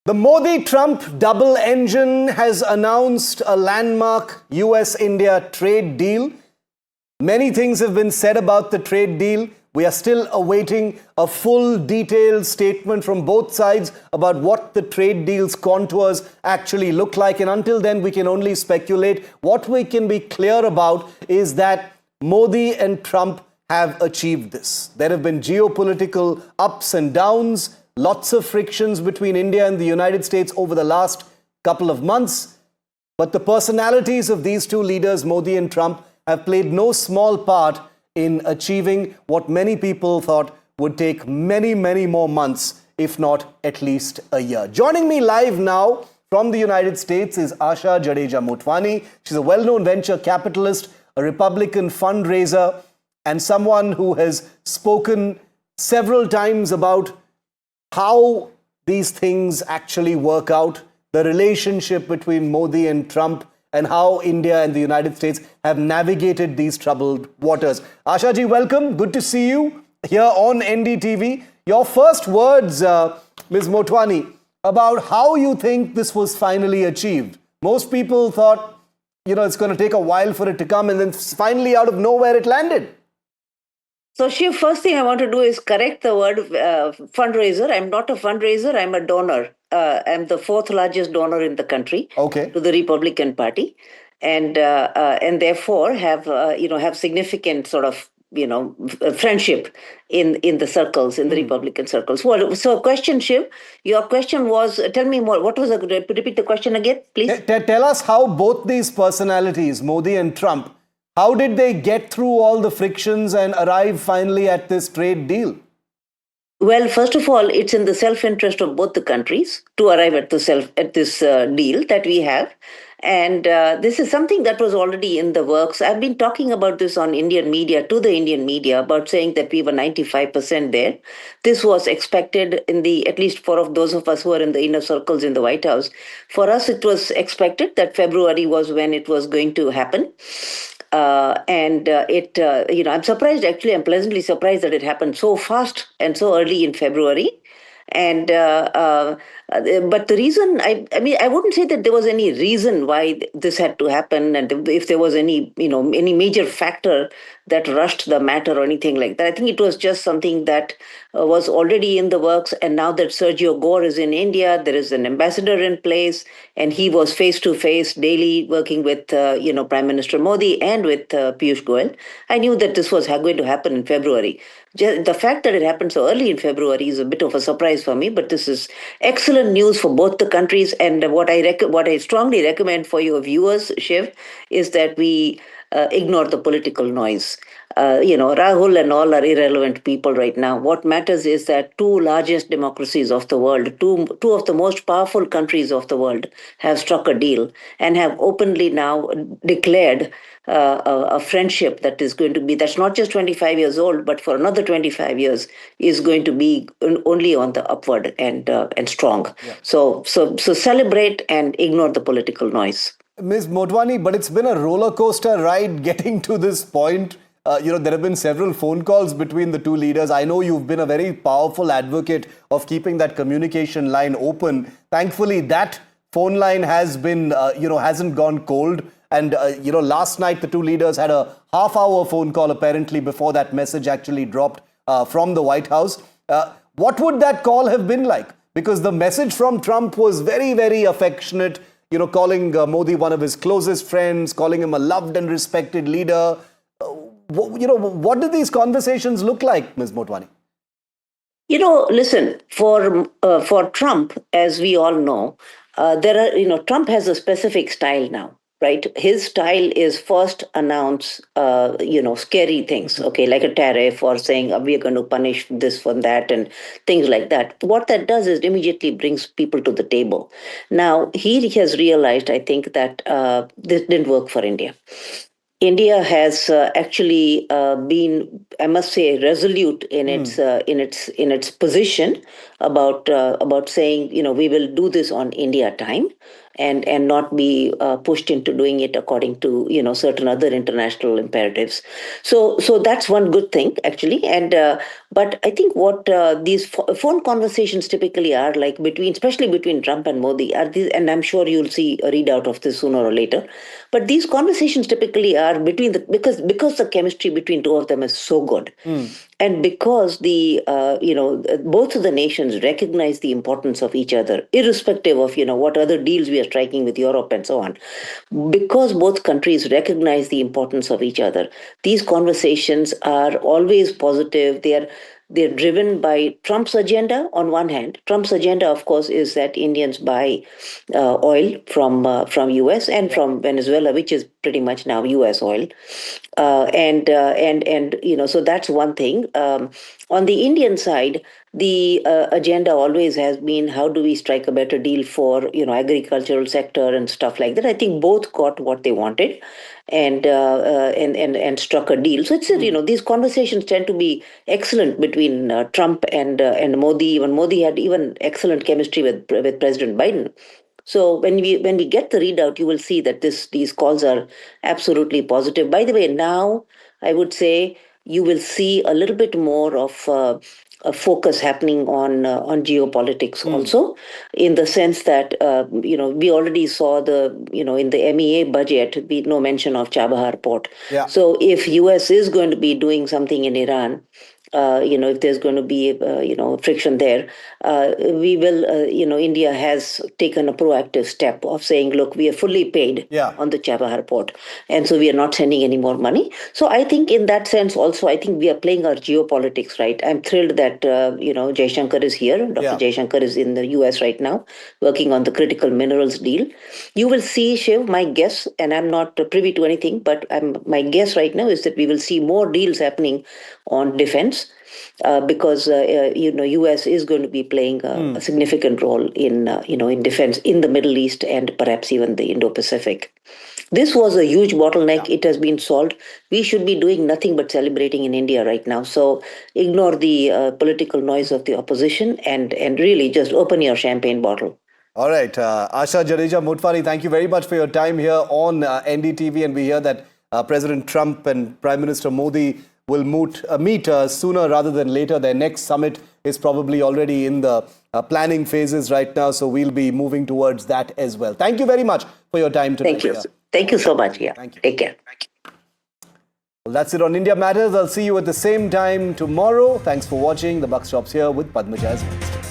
The Modi-Trump double engine has announced a landmark US-India trade deal. Many things have been said about the trade deal. We are still awaiting a full detailed statement from both sides about what the trade deal's contours actually look like. And until then, we can only speculate. What we can be clear about is that Modi and Trump have achieved this. There have been geopolitical ups and downs, lots of frictions between India and the United States over the last couple of months. But the personalities of these two leaders, Modi and Trump, have played no small part in achieving what many people thought would take many, many more months, if not at least a year. Joining me live now from the United States is Asha Jadeja Motwani. She's a well-known venture capitalist, a Republican fundraiser, and someone who has spoken several times about how these things actually work out, the relationship between Modi and Trump, and how India and the United States have navigated these troubled waters. Asha ji, welcome. Good to see you here on NDTV. Your first words, Ms. Motwani, about how you think this was finally achieved. Most people thought, it's going to take a while for it to come, and then finally out of nowhere it landed. So, Shiv, first thing I want to do is correct the word fundraiser. I'm not a fundraiser. I'm a donor. I'm the fourth largest donor in the country to the Republican Party, and therefore have significant sort of friendship in the circles, in the Republican circles. Well, so question, Shiv, your question was, tell me more. What was repeat the question again, please? Tell us how both these personalities, Modi and Trump, how did they get through all the frictions and arrive finally at this trade deal? Well, first of all, it's in the self-interest of both the countries to arrive at this deal that we have. And this is something that was already in the works. I've been talking about this on Indian media, to the Indian media, about saying that we were 95% there. This was expected at least for those of us who are in the inner circles in the White House. For us, it was expected that February was when it was going to happen. I'm surprised, actually, I'm pleasantly surprised that it happened so fast and so early in February. And but the reason, I wouldn't say that there was any reason why this had to happen, and if there was any major factor that rushed the matter or anything like that. I think it was just something that was already in the works. And now that Sergio Gore is in India, there is an ambassador in place, and he was face to face daily working with Prime Minister Modi and with Piyush Goyal. I knew that this was going to happen in February. The fact that it happened so early in February is a bit of a surprise for me, but this is excellent news for both the countries. And what I strongly recommend for your viewers, Shiv, is that we ignore the political noise. Rahul and all are irrelevant people right now. What matters is that two largest democracies of the world, two of the most powerful countries of the world, have struck a deal and have openly now declared a friendship that is going to be, that's not just 25 years old, but for another 25 years is going to be only on the upward and strong. Yeah. So celebrate and ignore the political noise. Ms. Motwani, but it's been a roller coaster ride getting to this point. There have been several phone calls between the two leaders. I know you've been a very powerful advocate of keeping that communication line open. Thankfully, that phone line has been, hasn't gone cold. And, last night, the two leaders had a half-hour phone call, apparently, before that message actually dropped from the White House. What would that call have been like? Because the message from Trump was very, very affectionate, calling Modi one of his closest friends, calling him a loved and respected leader. What do these conversations look like, Ms. Motwani? Listen, for Trump, as we all know, Trump has a specific style now. Right, his style is first announce, scary things, okay, like a tariff or saying we are going to punish this from that and things like that. What that does is immediately brings people to the table. Now, he has realized, I think, that this didn't work for India. India has actually been, I must say, resolute in its position about saying, we will do this on India time, and not be pushed into doing it according to certain other international imperatives. So that's one good thing, actually. And but I think what these phone conversations typically are like, especially between Trump and Modi, are these, and I'm sure you'll see a readout of this sooner or later. But these conversations typically are because the chemistry between two of them is so good, and because the both of the nations recognize the importance of each other, irrespective of what other deals we are striking with Europe and so on. Because both countries recognize the importance of each other, these conversations are always positive. They're driven by Trump's agenda on one hand. Trump's agenda, of course, is that Indians buy oil from US and from Venezuela, which is pretty much now US oil, and so that's one thing. On the Indian side, the agenda always has been, how do we strike a better deal for agricultural sector and stuff like that. I think both got what they wanted, and struck a deal. So it's these conversations tend to be excellent between Trump and Modi. Even Modi had even excellent chemistry with President Biden. So when we get the readout, you will see that these calls are absolutely positive. By the way, now I would say you will see a little bit more of a focus happening on geopolitics also, in the sense that we already saw in the MEA budget, no mention of Chabahar port. Yeah. So if US is going to be doing something in Iran, if there's going to be, friction there, we will, India has taken a proactive step of saying, look, we are fully paid on the Chabahar port, and so we are not sending any more money. So I think in that sense also, I think we are playing our geopolitics right. I'm thrilled that, Jaishankar is here. Dr. Jaishankar is in the US right now, working on the critical minerals deal. You will see, Shiv, my guess, and I'm not privy to anything, but my guess right now is that we will see more deals happening on defense, because US is going to be playing a significant role in defense in the Middle East and perhaps even the Indo-Pacific. This was a huge bottleneck. It has been solved. We should be doing nothing but celebrating in India right now. So ignore the political noise of the opposition, and really just open your champagne bottle. All right. Asha Jadeja Motwani, thank you very much for your time here on NDTV. And we hear that President Trump and Prime Minister Modi will meet sooner rather than later. Their next summit is probably already in the planning phases right now. So we'll be moving towards that as well. Thank you very much for your time today. Thank you. Thank you so much. Yeah. Thank you. Take care. Well, that's it on India Matters. I'll see you at the same time tomorrow. Thanks for watching. The buck stops here with Padmaja as host.